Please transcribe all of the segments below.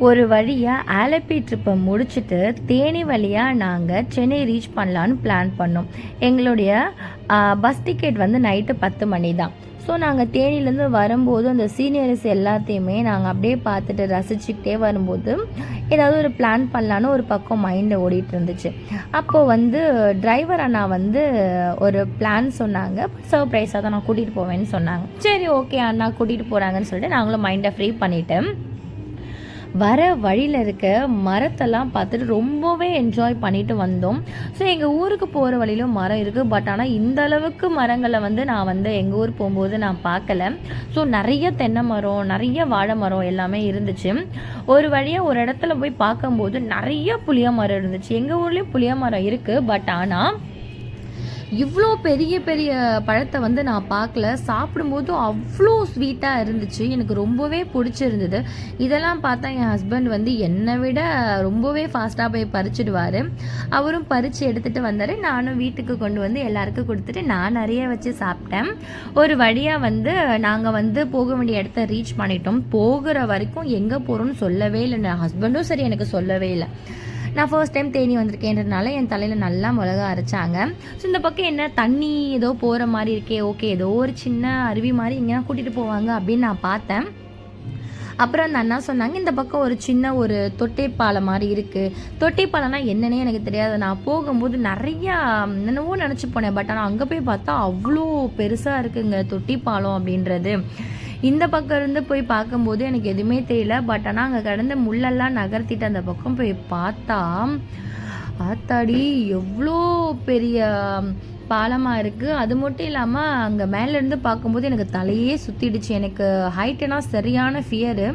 ஒரு வழியாக ஆலப்பி ட்ரிப்பை முடிச்சுட்டு தேனி வழியாக நாங்கள் சென்னை ரீச் பண்ணலான்னு பிளான் பண்ணோம். எங்களுடைய பஸ் டிக்கெட் வந்து நைட்டு 10 மணி தான். ஸோ நாங்கள் தேனிலேருந்து வரும்போது அந்த சீனியர்ஸ் எல்லாத்தையுமே நாங்கள் அப்படியே பார்த்துட்டு ரசிச்சுக்கிட்டே வரும்போது ஏதாவது ஒரு பிளான் பண்ணலான்னு ஒரு பக்கம் மைண்டில் ஓடிட்டு இருந்துச்சு. அப்போது வந்து டிரைவர் அண்ணா வந்து ஒரு பிளான் சொன்னாங்க. சர்ப்ரைஸாக தான் நான் கூட்டிகிட்டு போவேன்னு சொன்னாங்க. சரி ஓகே அண்ணா கூட்டிகிட்டு போகிறாங்கன்னு சொல்லிட்டு நாங்களும் மைண்டை ஃப்ரீ பண்ணிவிட்டு வர வழியில் இருக்க மரத்தெல்லாம் பார்த்துட்டு ரொம்பவே என்ஜாய் பண்ணிட்டு வந்தோம். ஸோ எங்கள் ஊருக்கு போகிற வழியிலும் மரம் இருக்குது. பட் ஆனால் இந்த அளவுக்கு மரங்களை வந்து நான் வந்து எங்கள் ஊர் போகும்போது நான் பார்க்கல. ஸோ நிறைய தென்னை மரம், நிறைய வாழை மரம் எல்லாமே இருந்துச்சு. ஒரு வழியாக ஒரு இடத்துல போய் பார்க்கும்போது நிறைய புளிய மரம் இருந்துச்சு. எங்கள் ஊர்லேயும் புளிய மரம் இருக்குது. பட் ஆனால் இவ்வளோ பெரிய பெரிய பழத்தை வந்து நான் பார்க்கல. சாப்பிடும்போது அவ்வளோ ஸ்வீட்டாக இருந்துச்சு. எனக்கு ரொம்பவே பிடிச்சிருந்தது. இதெல்லாம் பார்த்தா என் ஹஸ்பண்ட் வந்து என்னை விட ரொம்பவே ஃபாஸ்ட்டாக போய் பறிச்சிடுவார். அவரும் பறித்து எடுத்துகிட்டு வந்தார். நானும் வீட்டுக்கு கொண்டு வந்து எல்லாருக்கும் கொடுத்துட்டு நான் நிறைய வச்சு சாப்பிட்டேன். ஒரு வழியாக வந்து நாங்கள் வந்து போக வேண்டிய இடத்த ரீச் பண்ணிட்டோம். போகிற வரைக்கும் எங்கே போகிறோன்னு சொல்லவே இல்லை. என் ஹஸ்பண்டும் சரி எனக்கு சொல்லவே இல்லை. நான் ஃபர்ஸ்ட் டைம் தேனி வந்திருக்கேன்றதுனால என் தலையில் நல்லா மிளகா அரைச்சாங்க. ஸோ இந்த பக்கம் என்ன தண்ணி ஏதோ போகிற மாதிரி இருக்கே, ஓகே ஏதோ ஒரு சின்ன அருவி மாதிரி எங்கேனா கூட்டிகிட்டு போவாங்க அப்படின்னு நான் பார்த்தேன். அப்புறம் அந்த அண்ணா சொன்னாங்க இந்த பக்கம் ஒரு சின்ன ஒரு தொட்டைப்பாலம் மாதிரி இருக்குது. தொட்டைப்பாலம்னா என்னன்னே எனக்கு தெரியாது. நான் போகும்போது நிறையா என்னென்னவோ நினச்சி போனேன். பட் ஆனால் அங்கே போய் பார்த்தா அவ்வளோ பெருசாக இருக்குங்க தொட்டிப்பாலம் அப்படின்றது. இந்த பக்கம் இருந்து போய் பார்க்கும்போது எனக்கு எதுவுமே தெரியல. பட் ஆனால் அங்கே கடந்த முள்ளெல்லாம் நகர்த்திட்டு அந்த பக்கம் போய் பார்த்தா ஆத்தாடி எவ்வளோ பெரிய பாலமாக இருக்குது. அது மட்டும் இல்லாமல் அங்கே மேலேருந்து பார்க்கும்போது எனக்கு தலையே சுற்றிடுச்சு. எனக்கு ஹைட்டுனா சரியான ஃபியரு.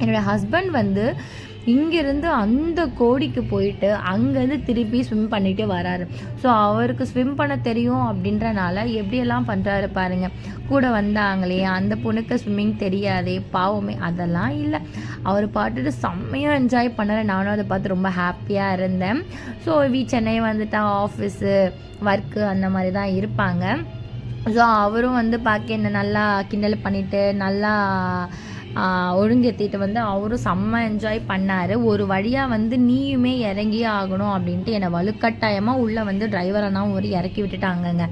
என்னோடய ஹஸ்பண்ட் வந்து இங்கேருந்து அந்த கோடிக்கு போயிட்டு அங்கேருந்து திருப்பி ஸ்விம் பண்ணிகிட்டே வராரு. ஸோ அவருக்கு ஸ்விம் பண்ண தெரியும் அப்படின்றனால எப்படியெல்லாம் பண்ணுறாரு பாருங்கள். கூட வந்தாங்களே அந்த பொண்ணுக்கு ஸ்விம்மிங் தெரியாதே பாவமே, அதெல்லாம் இல்லை. அவர் பாட்டுட்டு செம்மையாக என்ஜாய் பண்ணார். நானும் அதை பார்த்து ரொம்ப ஹாப்பியாக இருந்தேன். ஸோ சென்னை வந்துட்டா ஆஃபீஸு ஒர்க்கு அந்த மாதிரி தான் இருப்பாங்க. ஸோ அவரும் வந்து பார்க்க என்ன நல்லா கிண்டல் பண்ணிவிட்டு நல்லா ஒழுங்கேற்றிட்டு வந்து அவரும் செம்ம என்ஜாய் பண்ணார். ஒரு வழியாக வந்து நீயுமே இறங்கியே ஆகணும் அப்படின்ட்டு என்னை வலுக்கட்டாயமாக உள்ளே வந்து டிரைவரெல்லாம் ஒரு இறக்கி விட்டுட்டாங்கங்க.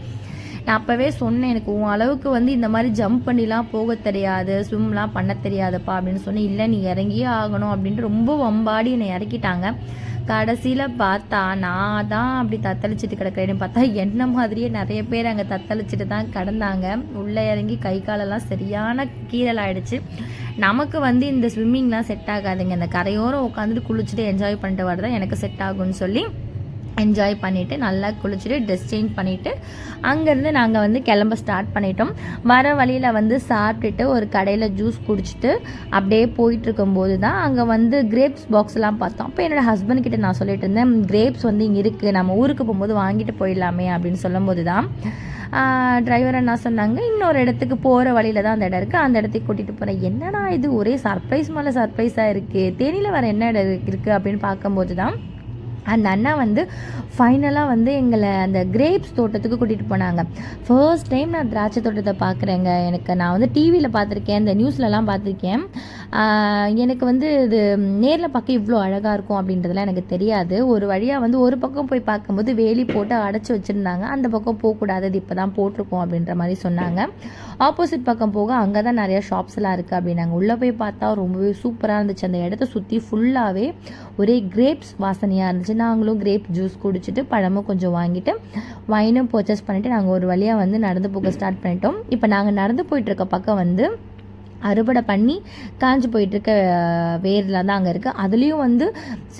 நான் அப்போவே சொன்னேன் எனக்கு உன் அளவுக்கு வந்து இந்த மாதிரி ஜம்ப் பண்ணிலாம் போக தெரியாது, ஸ்விம்லாம் பண்ண தெரியாதுப்பா அப்படின்னு சொன்னேன். இல்லை நீ இறங்கியே ஆகணும் அப்படின்ட்டு ரொம்ப வம்பாடி என்னை இறக்கிட்டாங்க. கடைசியில் பார்த்தா நான் தான் அப்படி தத்தளிச்சுட்டு கிடக்கிறேன்னு பார்த்தா என்ன மாதிரியே நிறைய பேர் அங்கே தத்தளிச்சுட்டு தான் கிடந்தாங்க. உள்ளே இறங்கி கை காலெல்லாம் சரியான கீரல் ஆகிடுச்சு. நமக்கு வந்து இந்த ஸ்விம்மிங்லாம் செட் ஆகாதுங்க. இந்த கரையோரம் உட்காந்துட்டு குளிச்சுட்டு என்ஜாய் பண்ணிட்டு வரதான் எனக்கு செட் ஆகும்னு சொல்லி என்ஜாய் பண்ணிவிட்டு நல்லா குளிச்சுட்டு ட்ரெஸ் சேஞ்ச் பண்ணிவிட்டு அங்கேருந்து நாங்கள் வந்து கிளம்ப ஸ்டார்ட் பண்ணிட்டோம். வர வழியில் வந்து சாப்பிட்டுட்டு ஒரு கடையில் ஜூஸ் குடிச்சிட்டு அப்படியே போயிட்டுருக்கும்போது தான் அங்கே வந்து கிரேப்ஸ் பாக்ஸ்லாம் பார்த்தோம். அப்போ என்னோடய ஹஸ்பண்ட் கிட்ட நான் சொல்லிட்டு இருந்தேன் கிரேப்ஸ் வந்து இங்கே இருக்குது, நம்ம ஊருக்கு போகும்போது வாங்கிட்டு போயிடலாமே அப்படின்னு சொல்லும்போது தான் டிரைவர் என்ன சொன்னாங்க இன்னொரு இடத்துக்கு போகிற வழியில் தான் அந்த இடம் இருக்குது, அந்த இடத்துக்கு கூட்டிகிட்டு போகிறேன். என்னடா இது ஒரே சர்ப்ரைஸ் மேலே சர்ப்ரைஸாக இருக்குது, தேனியில் வேறு என்ன இடம் இருக்குது அப்படின்னு பார்க்கும்போது தான் அந்த அண்ணா வந்து ஃபைனலாக வந்து எங்களை அந்த கிரேப்ஸ் தோட்டத்துக்கு கூட்டிகிட்டு போனாங்க. ஃபர்ஸ்ட் டைம் நான் திராட்சை தோட்டத்தை பார்க்குறேங்க. நான் வந்து டிவியில் பார்த்துருக்கேன், இந்த நியூஸ்லலாம் பார்த்துருக்கேன். எனக்கு வந்து இது நேரில் பார்க்க இவ்வளோ அழகாக இருக்கும் அப்படின்றதுலாம் எனக்கு தெரியாது. ஒரு வழியாக வந்து ஒரு பக்கம் போய் பார்க்கும்போது வேலி போட்டு அடைச்சி வச்சுருந்தாங்க. அந்த பக்கம் போகக்கூடாது, அது இப்போ தான் போட்டிருக்கோம் அப்படின்ற மாதிரி சொன்னாங்க. ஆப்போசிட் பக்கம் போக அங்கே தான் நிறையா ஷாப்ஸ்லாம் இருக்குது அப்படின்னாங்க. உள்ளே போய் பார்த்தா ரொம்பவே சூப்பராக இருந்துச்சு. அந்த இடத்த சுற்றி ஃபுல்லாகவே ஒரே கிரேப்ஸ் வாசனையாக இருந்துச்சு. நாங்களும் கிரேப் ஜூஸ் குடிச்சிட்டு பழமும் கொஞ்சம் வாங்கிட்டு வைனும் பர்ச்சேஸ் பண்ணிவிட்டு நாங்கள் ஒரு வழியாக வந்து நடந்து போக ஸ்டார்ட் பண்ணிட்டோம். இப்போ நாங்கள் நடந்து போயிட்டுருக்க பக்கம் வந்து அறுவடை பண்ணி காஞ்சி போயிட்டுருக்க வேர்லாம் தான் அங்கே இருக்குது. அதுலேயும் வந்து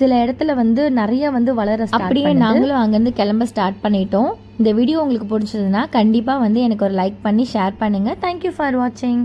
சில இடத்துல வந்து நிறைய வந்து வளர அப்படியே நாங்களும் அங்கேருந்து கிளம்ப ஸ்டார்ட் பண்ணிட்டோம். இந்த வீடியோ உங்களுக்கு பிடிச்சதுன்னா கண்டிப்பாக வந்து எனக்கு ஒரு லைக் பண்ணி ஷேர் பண்ணுங்கள். தேங்க்யூ ஃபார் வாட்சிங்.